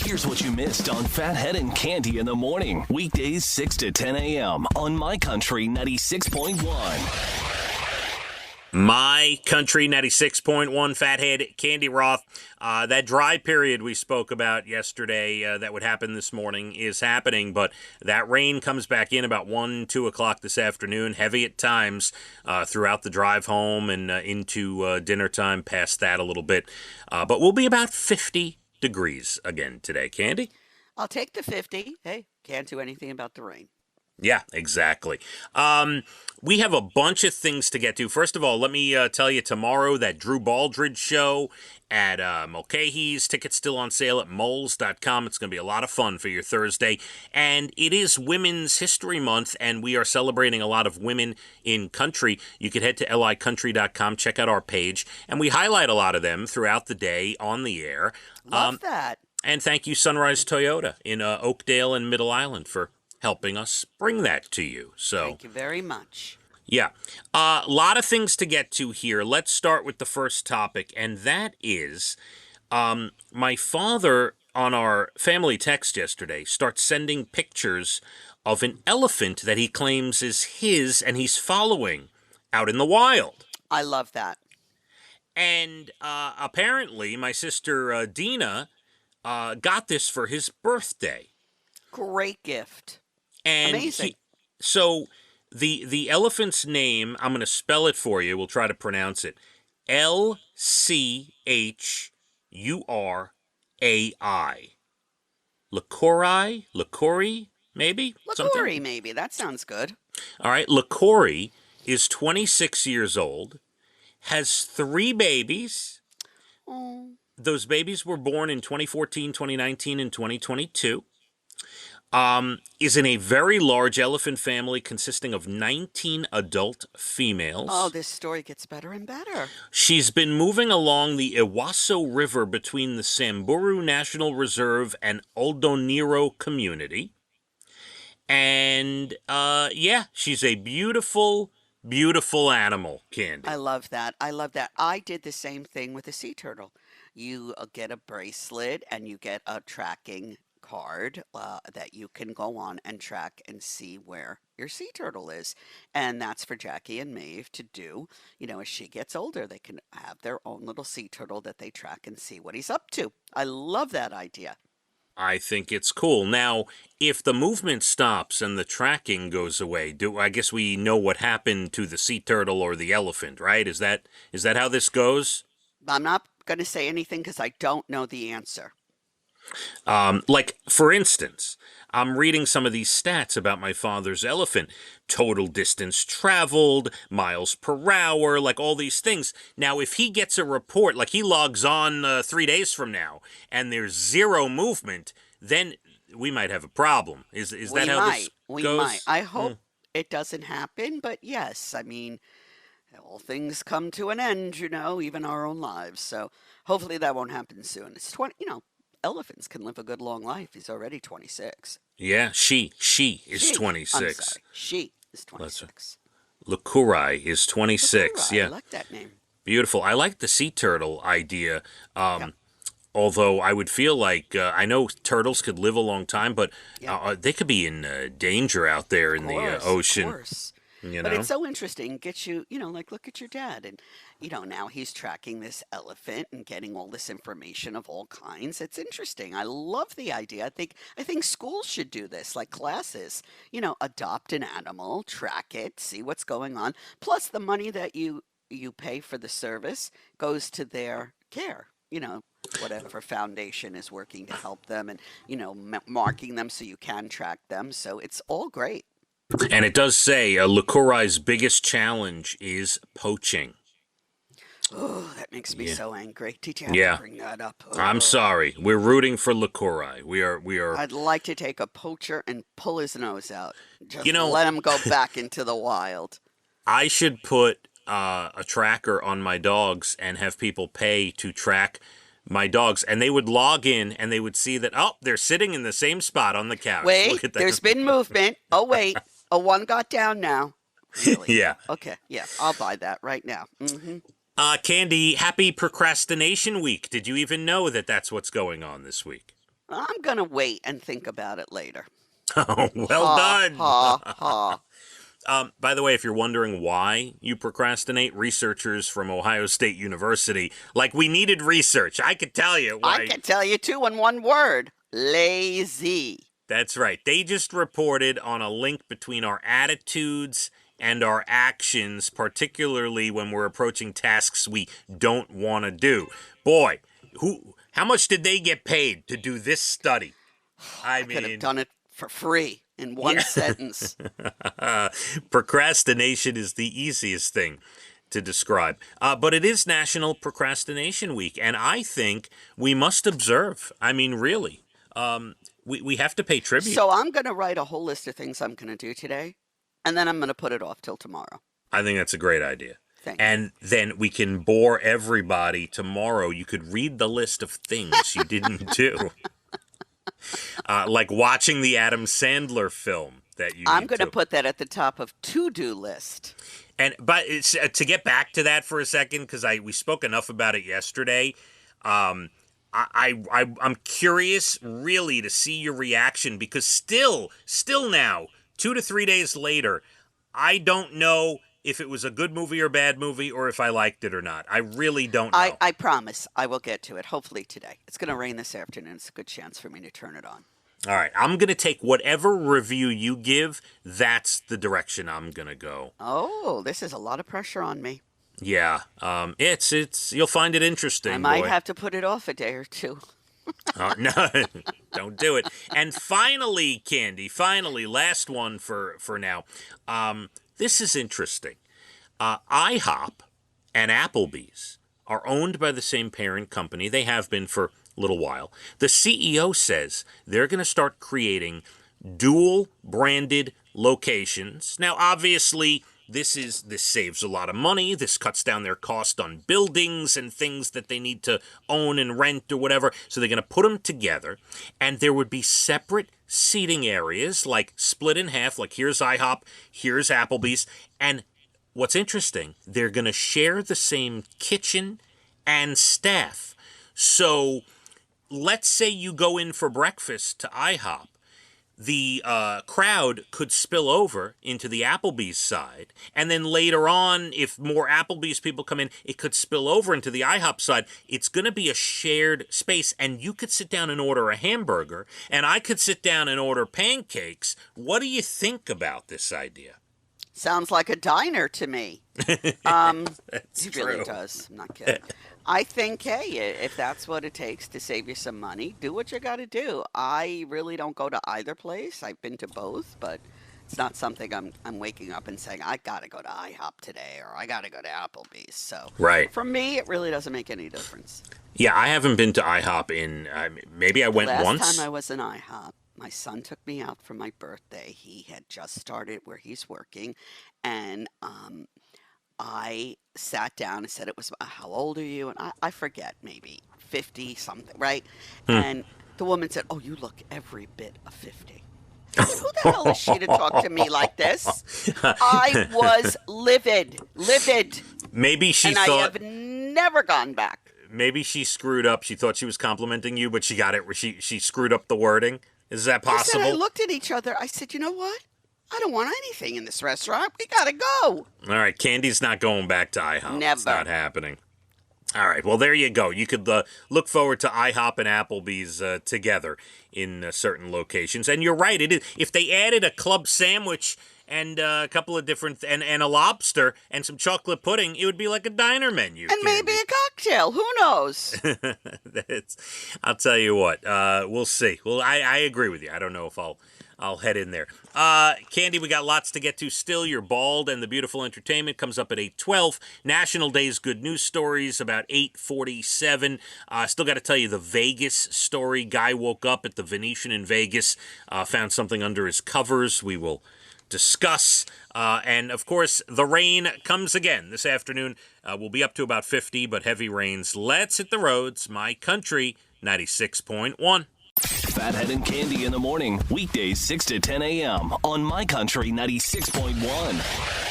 Here's what you missed on Phathead and Cande in the morning. Weekdays 6 to 10 a.m. on My Country 96.1. My Country 96.1, Phathead, Cande Roth. That dry period we spoke about yesterday that would happen this morning is happening, but that rain comes back in about 1, 2 o'clock this afternoon, heavy at times throughout the drive home and into dinner time, past that a little bit. But we'll be about 50 degrees again today. Cande? I'll take the 50. Hey, can't do anything about the rain. Yeah, exactly. We have a bunch of things to get to. First of all, let me tell you, tomorrow, that Drew Baldridge show at Mulcahy's. Tickets still on sale at moles.com. It's going to be a lot of fun for your Thursday. And it is Women's History Month, and we are celebrating a lot of women in country. You could head to licountry.com, check out our page, and we highlight a lot of them throughout the day on the air. Love that. And thank you, Sunrise Toyota in Oakdale and Middle Island, for helping us bring that to you. So thank you very much. Yeah. A lot of things to get to here. Let's start with the first topic, and that is my father, on our family text yesterday, starts sending pictures of an elephant that he claims is his and he's following out in the wild. I love that. And apparently my sister Dina got this for his birthday. Great gift. And amazing. So the elephant's name, I'm going to spell it for you. We'll try to pronounce it. Lchurai. Licori, maybe? Licori, maybe. That sounds good. All right. Licori is 26 years old, has 3 babies. Oh. Those babies were born in 2014, 2019, and 2022. Is in a very large elephant family consisting of 19 adult females. Oh, this story gets better and better. She's been moving along the Iwaso River between the Samburu National Reserve and Oldoniro community. And, she's a beautiful, beautiful animal, Cande. I love that. I did the same thing with a sea turtle. You get a bracelet and you get a tracking card that you can go on and track and see where your sea turtle is. And that's for Jackie and Maeve to do. You know, as she gets older, they can have their own little sea turtle that they track and see what he's up to. I love that idea. I think it's cool. Now, if the movement stops and the tracking goes away, I guess we know what happened to the sea turtle or the elephant, right? Is that how this goes? I'm not going to say anything because I don't know the answer. Like, for instance, I'm reading some of these stats about my father's elephant. Total distance traveled, miles per hour, like all these things. Now, if he gets a report, like he logs on 3 days from now, and there's 0 movement, then we might have a problem. Is that how this goes? We might. I hope it doesn't happen, but yes, I mean, all things come to an end, even our own lives. So hopefully that won't happen soon. It's 20, elephants can live a good long life. He's already 26. Yeah, she is 26. I'm sorry. She is 26. Licourai is 26. Licourai, yeah. I like that name. Beautiful. I like the sea turtle idea. Although I would feel like, I know turtles could live a long time, but they could be in danger out there in the ocean. Of course. But it's so interesting. Gets you, look at your dad. And, now he's tracking this elephant and getting all this information of all kinds. It's interesting. I love the idea. I think schools should do this, like classes. Adopt an animal, track it, see what's going on. Plus the money that you pay for the service goes to their care. Whatever foundation is working to help them and, marking them so you can track them. So it's all great. And it does say Licourai's biggest challenge is poaching. Oh, that makes me so angry. Did you have to bring that up? Oh. I'm sorry. We're rooting for Licourai. We are. I'd like to take a poacher and pull his nose out. Just let him go back into the wild. I should put a tracker on my dogs and have people pay to track my dogs, and they would log in and they would see that, they're sitting in the same spot on the couch. Wait, there's been movement. Oh, wait. One got down now. Really? Yeah. Okay. Yeah, I'll buy that right now. Mm-hmm. Cande, happy Procrastination Week. Did you even know that that's what's going on this week? I'm going to wait and think about it later. Oh, well Ha, done. ha, ha. By the way, if you're wondering why you procrastinate, researchers from Ohio State University, like we needed research. I could tell you why. I can tell you too in one word. Lazy. That's right. They just reported on a link between our attitudes and our actions, particularly when we're approaching tasks we don't want to do. Boy, how much did they get paid to do this study? I Could have mean, done it for free in one sentence. procrastination is the easiest thing to describe. But it is National Procrastination Week, and I think we must observe. I mean, really. We have to pay tribute. So I'm going to write a whole list of things I'm going to do today, and then I'm going to put it off till tomorrow. I think that's a great idea. Thank you. And then we can bore everybody tomorrow. You could read the list of things you didn't do. Like watching the Adam Sandler film that you I'm need going to put that at the top of to-do list. But it's, to get back to that for a second, because we spoke enough about it yesterday, I'm curious really to see your reaction, because still now, 2 to 3 days later, I don't know if it was a good movie or bad movie, or if I liked it or not. I really don't know. I promise I will get to it, hopefully today. It's going to rain this afternoon. It's a good chance for me to turn it on. All right, I'm going to take whatever review you give. That's the direction I'm going to go. Oh, this is a lot of pressure on me. Yeah, it's you'll find it interesting. I might boy. have to put it off a day or two. No, don't do it. And finally, Cande, last one for now. This is interesting. Ihop and Applebees are owned by the same parent company. They have been for a little while. The CEO says they're going to start creating dual branded locations. Now, obviously, this saves a lot of money. This cuts down their cost on buildings and things that they need to own and rent or whatever. So they're going to put them together, and there would be separate seating areas, like split in half, like here's IHOP, here's Applebee's. And what's interesting, they're going to share the same kitchen and staff. So let's say you go in for breakfast to IHOP. The crowd could spill over into the Applebee's side. And then later on, if more Applebee's people come in, it could spill over into the IHOP side. It's going to be a shared space. And you could sit down and order a hamburger, and I could sit down and order pancakes. What do you think about this idea? Sounds like a diner to me. It really does. I'm not kidding. I think, hey, if that's what it takes to save you some money, do what you got to do. I really don't go to either place. I've been to both, but it's not something I'm waking up and saying, I got to go to IHOP today or I got to go to Applebee's. So right. For me, it really doesn't make any difference. Yeah, I haven't been to IHOP in, maybe I went once. Last time I was in IHOP, my son took me out for my birthday. He had just started where he's working, and I sat down and said, how old are you? And I forget, maybe 50 something, right? And the woman said, oh, you look every bit of 50. I said, who the hell is she to talk to me like this? I was livid. Maybe she thought. And I have thought never gone back. maybe she screwed up. She thought she was complimenting you, but she got it. She screwed up the wording. Is that possible? I looked at each other. I said, you know what? I don't want anything in this restaurant. We gotta go. All right, Candy's not going back to IHOP. Never. It's not happening. All right, well, there you go. You could look forward to IHOP and Applebee's together in certain locations. And you're right. It is. If they added a club sandwich and a couple of different, and a lobster and some chocolate pudding, it would be like a diner menu. And maybe a cocktail. Who knows? I'll tell you what. We'll see. Well, I agree with you. I don't know if I'll head in there. Cande, we got lots to get to still. Your Bald and the Beautiful Entertainment comes up at 8:12. National Day's Good News Stories about 8:47. Still got to tell you the Vegas story. Guy woke up at the Venetian in Vegas, found something under his covers. We will discuss. And, of course, the rain comes again this afternoon. We'll be up to about 50, but heavy rains. Let's hit the roads. My Country 96.1. Phathead and Cande in the morning, weekdays 6 to 10 a.m. on My Country 96.1.